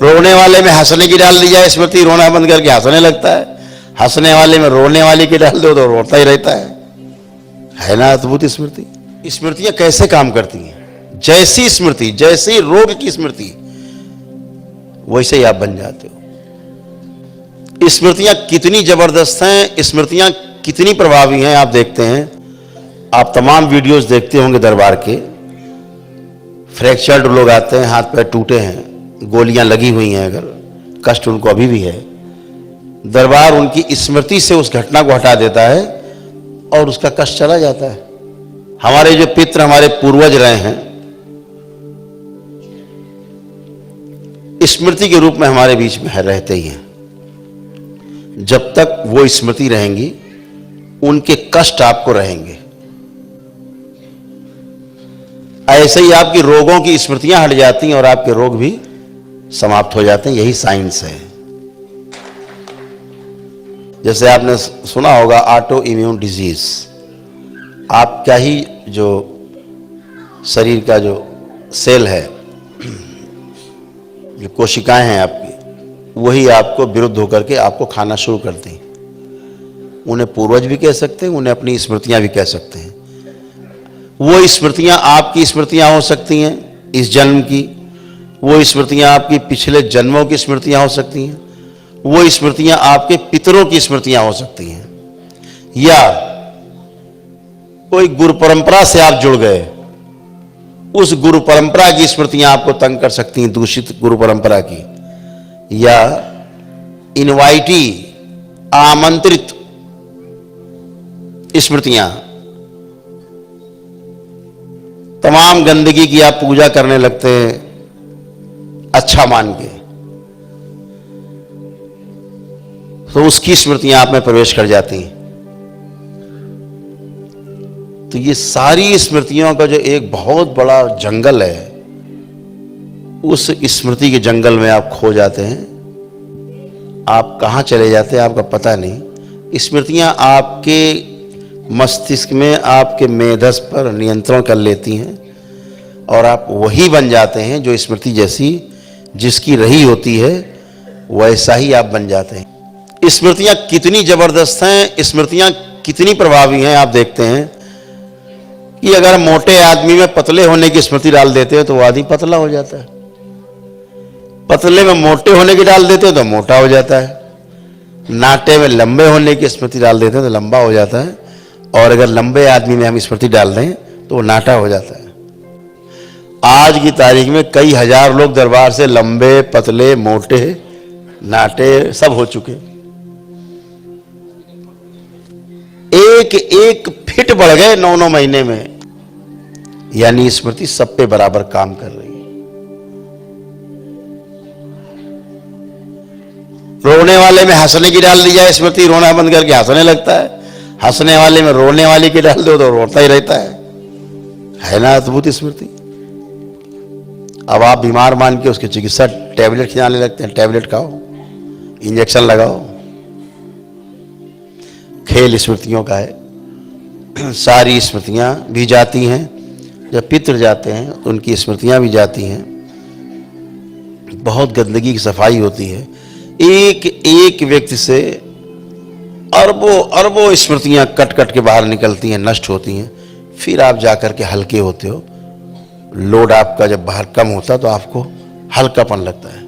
रोने वाले में हंसने की डाल दी जाए स्मृति, रोना बंद करके हंसने लगता है। हंसने वाले में रोने वाली की डाल दो तो रोता ही रहता है ना अद्भुत स्मृति। स्मृतियां कैसे काम करती हैं? जैसी स्मृति, जैसी रोग की स्मृति, वैसे ही आप बन जाते हो। स्मृतियां कितनी जबरदस्त हैं, स्मृतियां कितनी प्रभावी हैं, आप देखते हैं। आप तमाम वीडियोस देखते होंगे दरबार के। फ्रैक्चर्ड लोग आते हैं, हाथ पैर टूटे हैं, गोलियां लगी हुई हैं, अगर कष्ट उनको अभी भी है, दरबार उनकी स्मृति से उस घटना को हटा देता है और उसका कष्ट चला जाता है। हमारे जो पितृ, हमारे पूर्वज रहे हैं, स्मृति के रूप में हमारे बीच में रहते ही हैं। जब तक वो स्मृति रहेंगी, उनके कष्ट आपको रहेंगे। ऐसे ही आपकी रोगों की स्मृतियां हट जाती हैं और आपके रोग भी समाप्त हो जाते हैं। यही साइंस है। जैसे आपने सुना होगा ऑटो इम्यून डिजीज। आपका ही जो शरीर का जो सेल है, जो कोशिकाएं हैं आपकी, वही आपको विरुद्ध होकर के आपको खाना शुरू करती हैं। उन्हें पूर्वज भी कह सकते हैं, उन्हें अपनी स्मृतियां भी कह सकते हैं। वो स्मृतियां आपकी स्मृतियां हो सकती हैं इस जन्म की, वो स्मृतियां आपकी पिछले जन्मों की स्मृतियां हो सकती हैं, वो स्मृतियां आपके पितरों की स्मृतियां हो सकती हैं, या कोई गुरु परंपरा से आप जुड़ गए, उस गुरु परंपरा की स्मृतियां आपको तंग कर सकती हैं, दूषित गुरु परंपरा की, या इनवाइटी, आमंत्रित स्मृतियां। तमाम गंदगी की आप पूजा करने लगते हैं अच्छा मान के, तो उसकी स्मृतियां आप में प्रवेश कर जाती हैं। तो ये सारी स्मृतियों का जो एक बहुत बड़ा जंगल है, उस स्मृति के जंगल में आप खो जाते हैं। आप कहां चले जाते हैं आपका पता नहीं। स्मृतियां आपके मस्तिष्क में, आपके मेधस पर नियंत्रण कर लेती हैं और आप वही बन जाते हैं जो स्मृति जैसी जिसकी रही होती है, वैसा ही आप बन जाते हैं। स्मृतियां कितनी जबरदस्त हैं, स्मृतियां कितनी प्रभावी हैं, आप देखते हैं कि अगर मोटे आदमी में पतले होने की स्मृति डाल देते हैं तो वो आदमी पतला हो जाता है, पतले में मोटे होने की डाल देते हैं तो मोटा हो जाता है, नाटे में लंबे होने की स्मृति डाल देते हैं तो लंबा हो जाता है, और अगर लंबे आदमी में हम स्मृति डाल दें तो वो नाटा हो जाता है। आज की तारीख में कई हजार लोग दरबार से लंबे, पतले, मोटे, नाटे सब हो चुके। एक एक फिट बढ़ गए 9-9 महीने में। यानी स्मृति सब पे बराबर काम कर रही है। रोने वाले में हंसने की डाल दी जाए स्मृति, रोना बंद करके हंसने लगता है। हंसने वाले में रोने वाली की डाल दो तो रोता ही रहता है ना अद्भुत स्मृति। अब आप बीमार मान के उसकी चिकित्सा टैबलेट खिलाने लगते हैं। टैबलेट खाओ, इंजेक्शन लगाओ। खेल स्मृतियों का है। सारी स्मृतियां भी जाती हैं। जब पितृ जाते हैं तो उनकी स्मृतियां भी जाती हैं। बहुत गंदगी की सफाई होती है। एक एक व्यक्ति से अरबों अरबों स्मृतियां कट कट के बाहर निकलती हैं, नष्ट होती हैं। फिर आप जाकर के हल्के होते हो। लोड आपका जब बाहर कम होता तो आपको हल्कापन लगता है।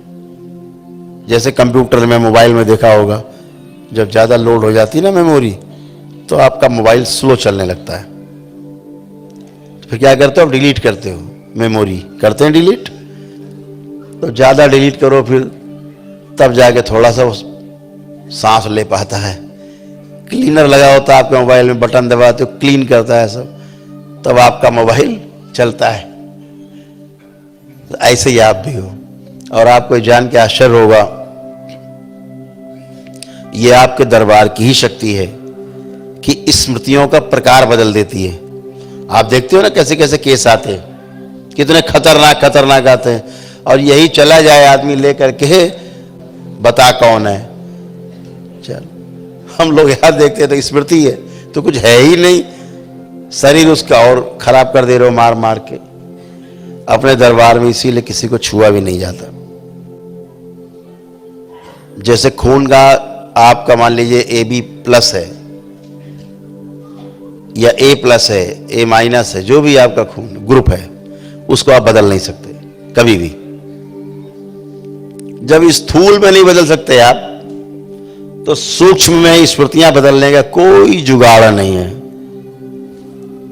जैसे कंप्यूटर में, मोबाइल में देखा होगा, जब ज़्यादा लोड हो जाती है ना मेमोरी, तो आपका मोबाइल स्लो चलने लगता है। तो फिर क्या करते हो, आप डिलीट करते हो मेमोरी। करते हैं डिलीट, तो ज़्यादा डिलीट करो, फिर तब जाके थोड़ा सा सांस ले पाता है। क्लीनर लगा होता है आपके मोबाइल में, बटन दबाते हो, क्लीन करता है सब, तब आपका मोबाइल चलता है। तो ऐसे ही आप भी हो। और आपको जान के आश्चर्य होगा, ये आपके दरबार की ही शक्ति है कि स्मृतियों का प्रकार बदल देती है। आप देखते हो ना कैसे कैसे केस आते हैं, कितने खतरनाक खतरनाक आते हैं। और यही चला जाए आदमी लेकर के, बता कौन है। चल, हम लोग यहाँ देखते हैं तो स्मृति है तो कुछ है ही नहीं, शरीर उसका और खराब कर दे रहे हो मार मार के अपने दरबार में। इसीलिए किसी को छुआ भी नहीं जाता। जैसे खून का आपका मान लीजिए AB+ है या A+ है, A- है, जो भी आपका खून ग्रुप है, उसको आप बदल नहीं सकते कभी भी। जब स्थूल में नहीं बदल सकते आप, तो सूक्ष्म में स्मृतियां बदलने का कोई जुगाड़ नहीं है।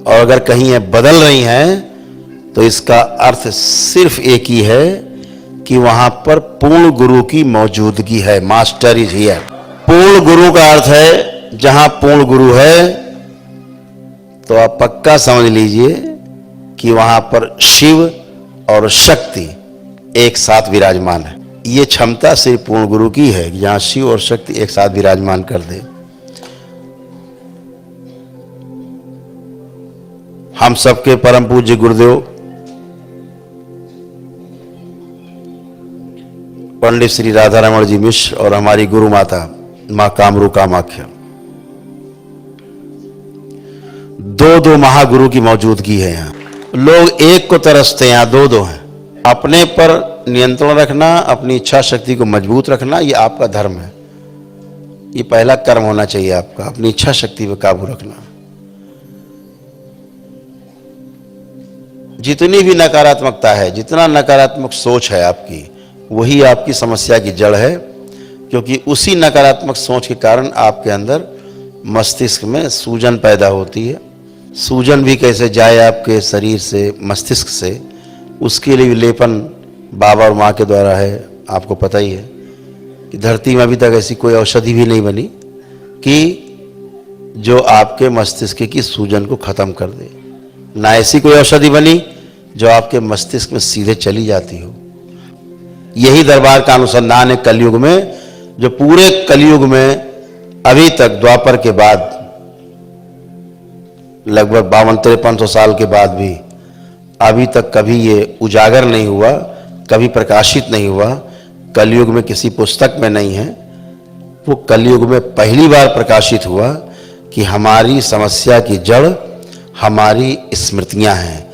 और अगर कहीं ये बदल रही हैं, तो इसका अर्थ सिर्फ एक ही है कि वहां पर पूर्ण गुरु की मौजूदगी है। Master is here. पूर्ण गुरु का अर्थ है जहां पूर्ण गुरु है, तो आप पक्का समझ लीजिए कि वहां पर शिव और शक्ति एक साथ विराजमान है। ये क्षमता सिर्फ पूर्ण गुरु की है कि जहां शिव और शक्ति एक साथ विराजमान कर दे। हम सबके परम पूज्य गुरुदेव पंडित श्री राधारमण जी मिश्र और हमारी गुरु माता मां कामरू कामाख्या, दो महागुरु की मौजूदगी है यहाँ। लोग एक को तरसते हैं, यहाँ दो हैं। अपने पर नियंत्रण रखना, अपनी इच्छा शक्ति को मजबूत रखना, ये आपका धर्म है। ये पहला कर्म होना चाहिए आपका, अपनी इच्छा शक्ति पर काबू रखना। जितनी भी नकारात्मकता है, जितना नकारात्मक सोच है आपकी, वही आपकी समस्या की जड़ है। क्योंकि उसी नकारात्मक सोच के कारण आपके अंदर मस्तिष्क में सूजन पैदा होती है। सूजन भी कैसे जाए आपके शरीर से, मस्तिष्क से, उसके लिए लेपन बाबा और माँ के द्वारा है। आपको पता ही है कि धरती में अभी तक ऐसी कोई औषधि भी नहीं बनी कि जो आपके मस्तिष्क की सूजन को खत्म कर दे। ना ऐसी कोई औषधि बनी जो आपके मस्तिष्क में सीधे चली जाती हो। यही दरबार का अनुसंधान है कलयुग में, जो पूरे कलयुग में अभी तक द्वापर के बाद लगभग 52-5300 साल के बाद भी अभी तक कभी ये उजागर नहीं हुआ, कभी प्रकाशित नहीं हुआ, कलयुग में किसी पुस्तक में नहीं है। वो कलयुग में पहली बार प्रकाशित हुआ कि हमारी समस्या की जड़ हमारी स्मृतियां हैं।